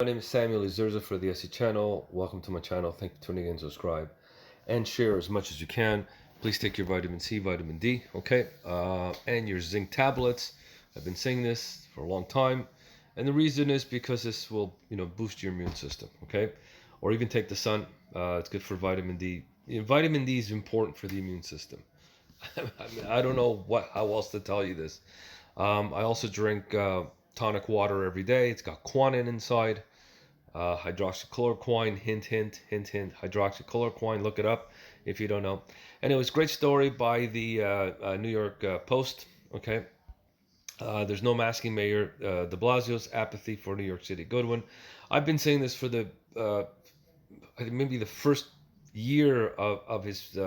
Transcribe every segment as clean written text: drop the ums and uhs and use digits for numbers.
My name is Samuel Izurza for the SE channel. Welcome to my channel. Thank you for tuning in. Subscribe and share as much as you can. Please take your vitamin C, vitamin D, okay? And your zinc tablets. I've been saying this for a long time. And the reason is because this will, boost your immune system, okay? Or even take the sun. It's good for vitamin D. Vitamin D is important for the immune system. I don't know how else to tell you this. I also drink tonic water every day. It's got quinine inside. Hydroxychloroquine, hint, hydroxychloroquine, look it up if you don't know. And it was a great story by the New York Post, okay? There's no masking Mayor de Blasio's apathy for New York City. Good one. I've been saying this for maybe the first year of his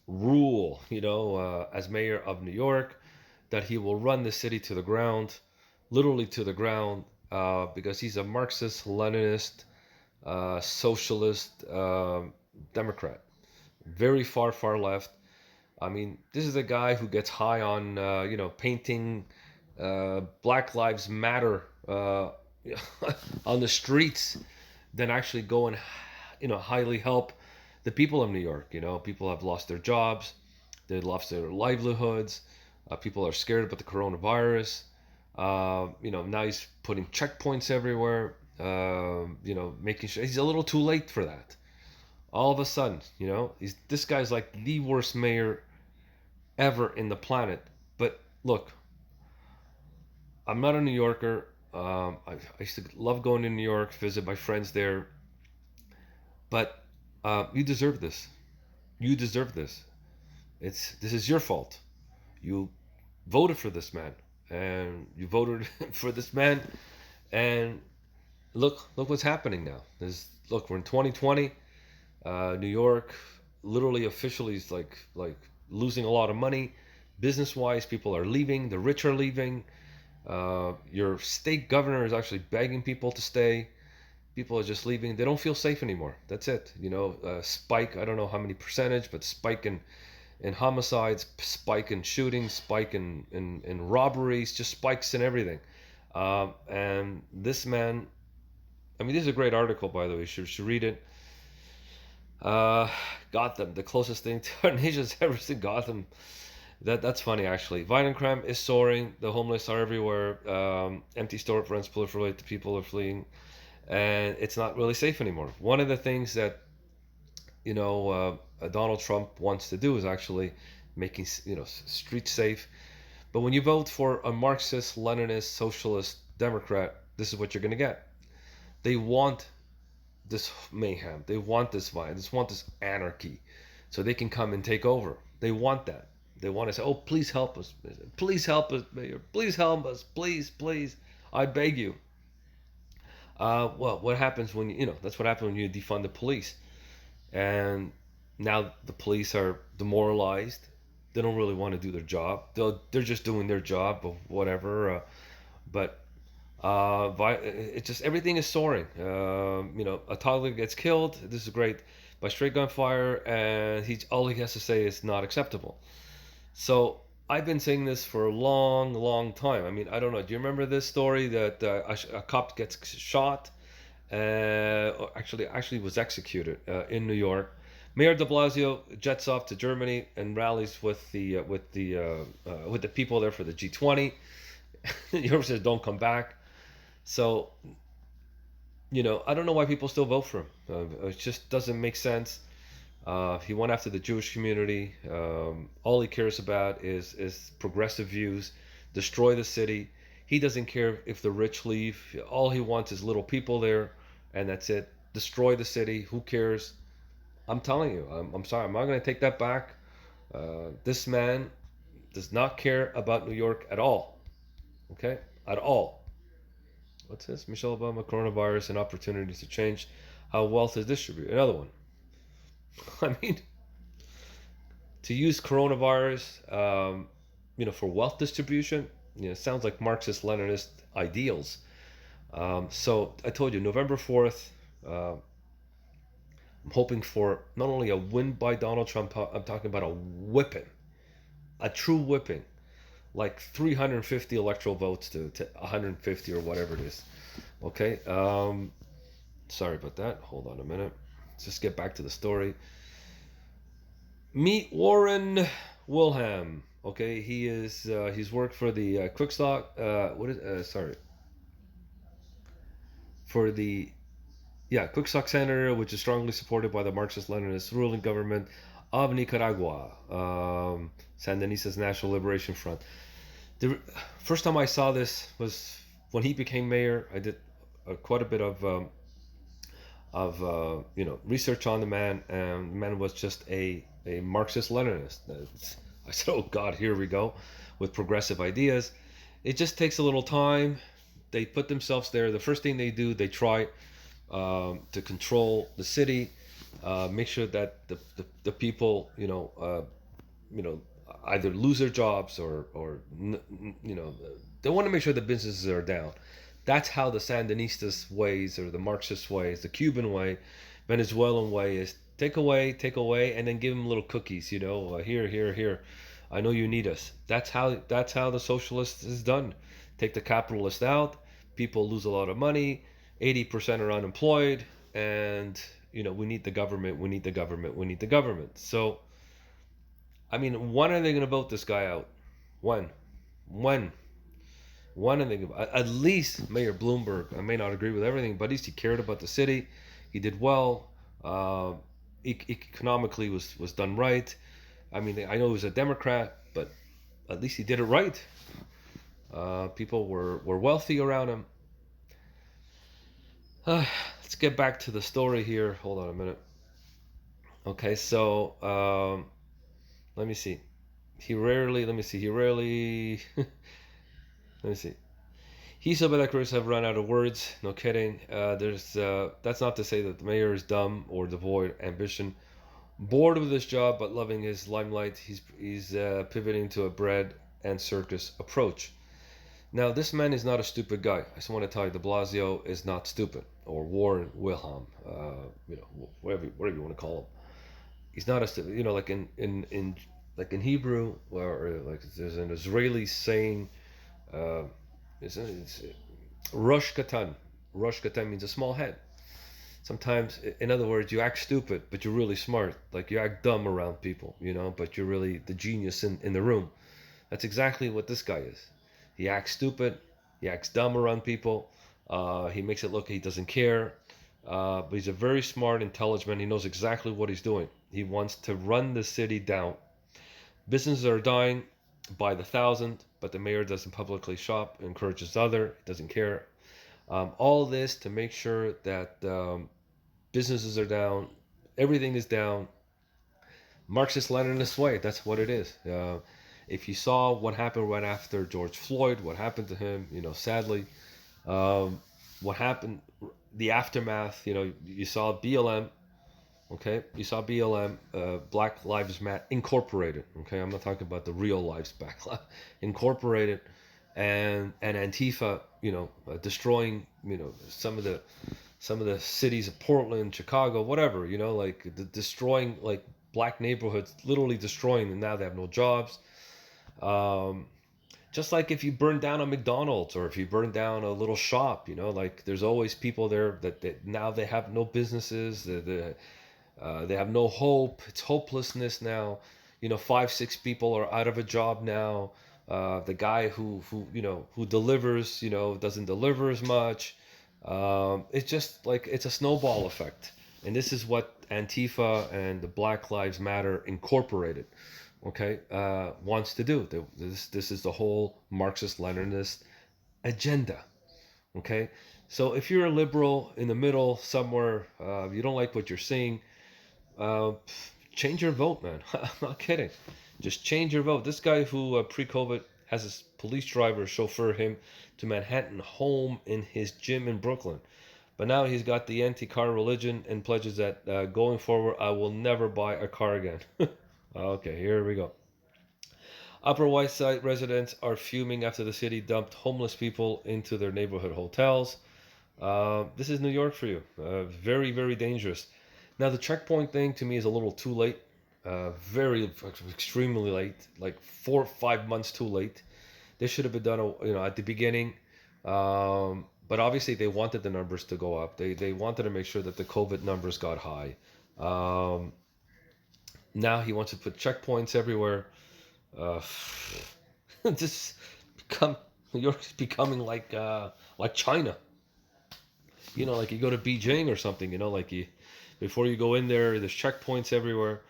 rule, as mayor of New York, that he will run the city to the ground, literally to the ground, because he's a Marxist, Leninist, socialist, Democrat, very far left. I mean, this is a guy who gets high on, painting Black Lives Matter on the streets than actually go and, highly help the people of New York. People have lost their jobs, they've lost their livelihoods. People are scared about the coronavirus. Now he's putting checkpoints everywhere. Making sure he's a little too late for that. All of a sudden, this guy's like the worst mayor ever in the planet. But look, I'm not a New Yorker. I used to love going to New York, visit my friends there. But you deserve this. You deserve this. This is your fault. You voted for this man, and you voted for this man, and look what's happening now. Look, we're in 2020. New York, literally, officially, is like losing a lot of money, business wise. People are leaving. The rich are leaving. Your state governor is actually begging people to stay. People are just leaving. They don't feel safe anymore. That's it. Spike. I don't know how many percentage, but spike in homicides, spike in shootings, spike in robberies, just spikes in everything. And this man, I mean, this is a great article, by the way. You should read it. Gotham, the closest thing to our nation's ever seen. Gotham. That's funny, actually. Violent crime is soaring. The homeless are everywhere. Empty storefronts proliferate. The people are fleeing, and it's not really safe anymore. One of the things that Donald Trump wants to do is actually making streets safe. But when you vote for a Marxist, Leninist, socialist, Democrat, this is what you're going to get. They want this mayhem. They want this violence. They want this anarchy, so they can come and take over. They want that. They want to say, "Oh, please help us, please help us, Mayor. Please help us, please. I beg you." Well, what happens when that's what happens when you defund the police, and now the police are demoralized. They don't really want to do their job. They're just doing their job of whatever. But it's just everything is soaring. A toddler gets killed. This is great by straight gunfire, and all he has to say is not acceptable. So I've been saying this for a long time. I mean, I don't know. Do you remember this story that a cop gets shot? Or actually was executed in New York. Mayor de Blasio jets off to Germany and rallies with the people there for the G20. Europe says don't come back. So I don't know why people still vote for him. It just doesn't make sense. He went after the Jewish community. All he cares about is progressive views, destroy the city. He doesn't care if the rich leave. All he wants is little people there, and that's it. Destroy the city. Who cares? I'm telling you. I'm sorry. I'm not going to take that back. This man does not care about New York at all. Okay? At all. What's this? Michelle Obama, coronavirus, and opportunities to change how wealth is distributed. Another one. I mean, to use coronavirus, for wealth distribution, sounds like Marxist Leninist ideals. So I told you, November 4th, I'm hoping for not only a win by Donald Trump, I'm talking about a whipping, a true whipping, like 350 electoral votes to 150 or whatever it is. Okay. Sorry about that. Hold on a minute. Let's just get back to the story. Meet Warren Wilhelm. Okay, he's worked for the Quickstock. What is sorry for the Quickstock Center, which is strongly supported by the Marxist-Leninist ruling government of Nicaragua, Sandinistas National Liberation Front. The first time I saw this was when he became mayor. I did quite a bit of research on the man, and the man was just a Marxist-Leninist. I said, "Oh God, here we go," with progressive ideas. It just takes a little time. They put themselves there. The first thing they do, they try to control the city, make sure that the people, you know, either lose their jobs or they want to make sure the businesses are down. That's how the Sandinistas ways or the Marxist ways, the Cuban way, Venezuelan way is take away, and then give them little cookies. Here, here, here. I know you need us. That's how the socialist is done. Take the capitalist out. People lose a lot of money. 80% are unemployed, and we need the government. We need the government. We need the government. So I mean, when are they going to vote this guy out? When? When? When are they going to? At least Mayor Bloomberg, I may not agree with everything, but at least he cared about the city. He did well. Uh, Economically was done right. I mean, I know he was a Democrat, but at least he did it right. People were wealthy around him. Let's get back to the story here. Hold on a minute. Okay, so let me see. Let me see. Let me see. He Sobedekers have run out of words. No kidding. There's That's not to say that the mayor is dumb or devoid ambition. Bored with his job but loving his limelight, he's pivoting to a bread and circus approach. Now, this man is not a stupid guy. I just want to tell you, de Blasio is not stupid, or Warren Wilhelm, whatever you want to call him. He's not a stupid. Like in like in Hebrew, or like there's an Israeli saying. Uh, it's Rosh Katan. Rosh Katan means a small head. Sometimes, in other words, you act stupid, but you're really smart. Like you act dumb around people, but you're really the genius in the room. That's exactly what this guy is. He acts stupid. He acts dumb around people. He makes it look he doesn't care. But he's a very smart, intelligent man. He knows exactly what he's doing. He wants to run the city down. Businesses are dying by the thousand, but the mayor doesn't publicly shop, encourages other, he doesn't care. All this to make sure that businesses are down, everything is down. Marxist Leninist way, that's what it is. If you saw what happened right after George Floyd, what happened to him, sadly, um, what happened, the aftermath, you saw BLM. Okay, you saw BLM, Black Lives Matter Incorporated. Okay, I'm not talking about the real lives Black Incorporated, and Antifa. Destroying some of the cities of Portland, Chicago, whatever. Like destroying like black neighborhoods, literally destroying them. Now they have no jobs. Um, just like if you burn down a McDonald's or if you burn down a little shop, like there's always people there that now they have no businesses. They have no hope. It's hopelessness now. 5, 6 people are out of a job now. The guy who delivers, doesn't deliver as much. It's just like it's a snowball effect, and this is what Antifa and the Black Lives Matter Incorporated, okay, wants to do. This is the whole Marxist-Leninist agenda. Okay, so if you're a liberal in the middle somewhere, you don't like what you're seeing, uh, change your vote, man. I'm not kidding. Just change your vote. This guy who pre-COVID has his police driver chauffeur him to Manhattan home in his gym in Brooklyn. But now he's got the anti-car religion and pledges that going forward, I will never buy a car again. Okay, here we go. Upper West Side residents are fuming after the city dumped homeless people into their neighborhood hotels. This is New York for you. Very, very dangerous. Now, the checkpoint thing to me is a little too late. Very, extremely late. Like 4 or 5 months too late. This should have been done, at the beginning. But But obviously, they wanted the numbers to go up. They wanted to make sure that the COVID numbers got high. Um, Now he wants to put checkpoints everywhere. Uh, just become New York's becoming like China. Like you go to Beijing or something. Like you before you go in there, there's checkpoints everywhere.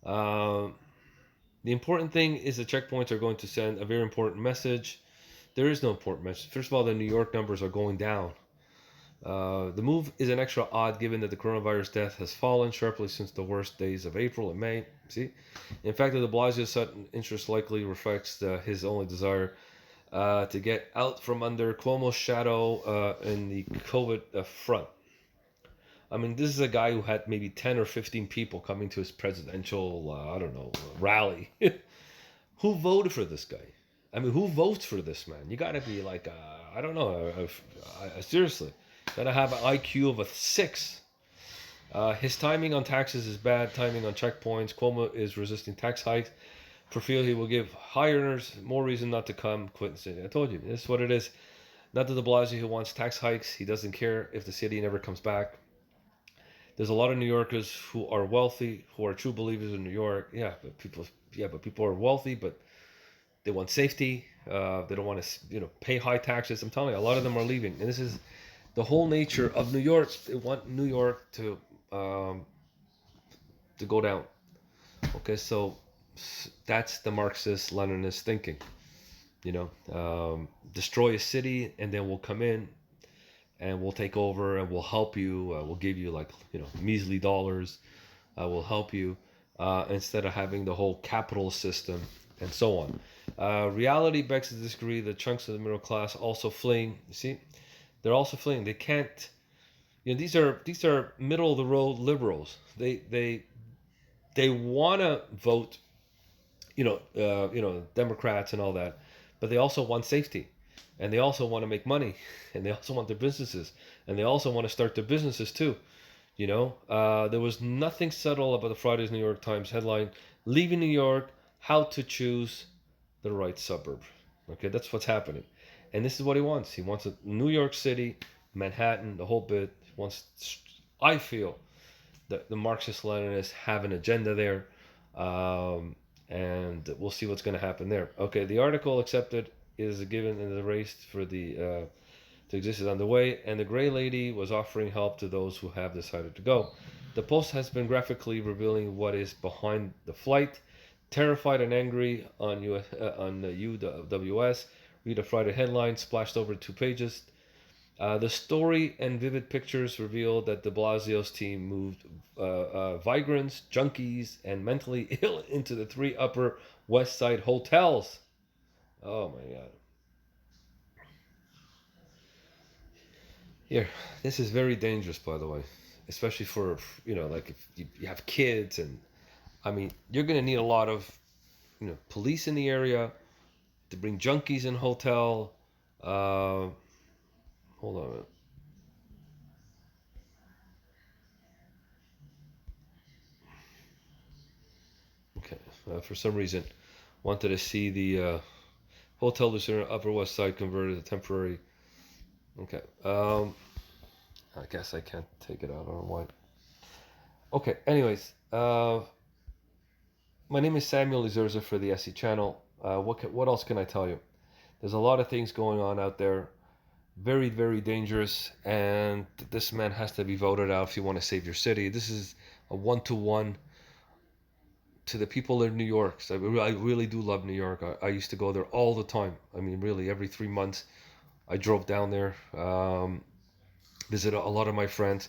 Um, the important thing is the checkpoints are going to send a very important message. There is no important message. First of all, the New York numbers are going down. The move is an extra odd given that the coronavirus death has fallen sharply since the worst days of April and May. See? In fact, de Blasio's sudden interest likely reflects his only desire to get out from under Cuomo's shadow in the COVID front. I mean, this is a guy who had maybe 10 or 15 people coming to his presidential, I don't know, rally. Who voted for this guy? I mean, who votes for this man? You got to be like, I don't know, seriously, got to have an IQ of a 6. His timing on taxes is bad. Timing on checkpoints. Cuomo is resisting tax hikes. For fear he will give high earners more reason not to come. Quit and say, I told you, this is what it is. Not the de Blasio who wants tax hikes. He doesn't care if the city never comes back. There's a lot of New Yorkers who are wealthy, who are true believers in New York. But people are wealthy, but they want safety. They don't want to, pay high taxes. I'm telling you, a lot of them are leaving, and this is the whole nature of New York. They want New York um, to go down. Okay, so that's the Marxist Leninist thinking. Destroy a city, and then we'll come in and we'll take over and we'll help you. We'll give you measly dollars. We'll help you instead of having the whole capital system and so on. Reality begs to disagree. The chunks of the middle class also fleeing. You see, they're also fleeing. They can't. These are middle of the road liberals. They want to vote. Democrats and all that, but they also want safety, and they also want to make money, and they also want their businesses, and they also want to start their businesses too. There was nothing subtle about the Friday's New York Times headline, "Leaving New York: How to Choose the Right Suburb." Okay, that's what's happening, and this is what he wants. He wants a New York City, Manhattan, the whole bit. He wants. I feel that the Marxist-Leninists have an agenda there. And we'll see what's going to happen there. Okay, the article accepted is a given in the race for the to exist is underway, and the Gray Lady was offering help to those who have decided to go. The Post has been graphically revealing what is behind the flight. Terrified and angry on UWS, read a Friday headline splashed over 2 pages. The story and vivid pictures reveal that de Blasio's team moved vagrants, junkies, and mentally ill into the 3 Upper West Side hotels. Oh my God. Here, this is very dangerous, by the way, especially for, like if you have kids, and I mean, you're going to need a lot of, police in the area to bring junkies in hotel. Hold on a minute. Okay, for some reason, wanted to see the Hotel Lucerne Upper West Side converted to temporary. Okay, I guess I can't take it out. I don't know why. Okay, anyways, my name is Samuel Izurza for the SE channel. What else can I tell you? There's a lot of things going on out there. Very, very dangerous, and this man has to be voted out if you want to save your city. This is a one-to-one to the people in New York. So I really do love New York. I used to go there all the time. I mean, really, every 3 months I drove down there, visit a lot of my friends.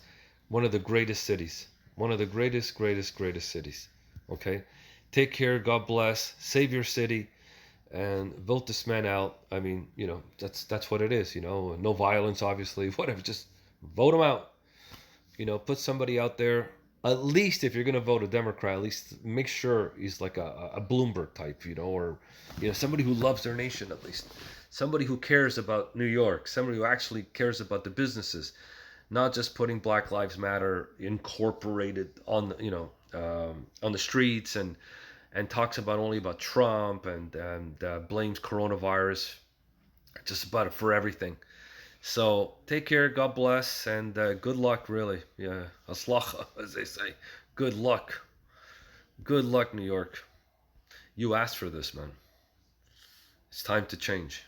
One of the greatest cities. One of the greatest, greatest, greatest cities. Okay? Take care. God bless. Save your city. And vote this man out. I mean, that's what it is. No violence, obviously. Whatever. Just vote him out. Put somebody out there. At least if you're going to vote a Democrat, at least make sure he's like a Bloomberg type, or somebody who loves their nation, at least somebody who cares about New York, somebody who actually cares about the businesses, not just putting Black Lives Matter incorporated on on the streets, and talks only about Trump, and blames coronavirus just about it for everything. So take care, God bless, and good luck, really. Yeah, aslacha, as they say. Good luck. Good luck, New York. You asked for this, man. It's time to change.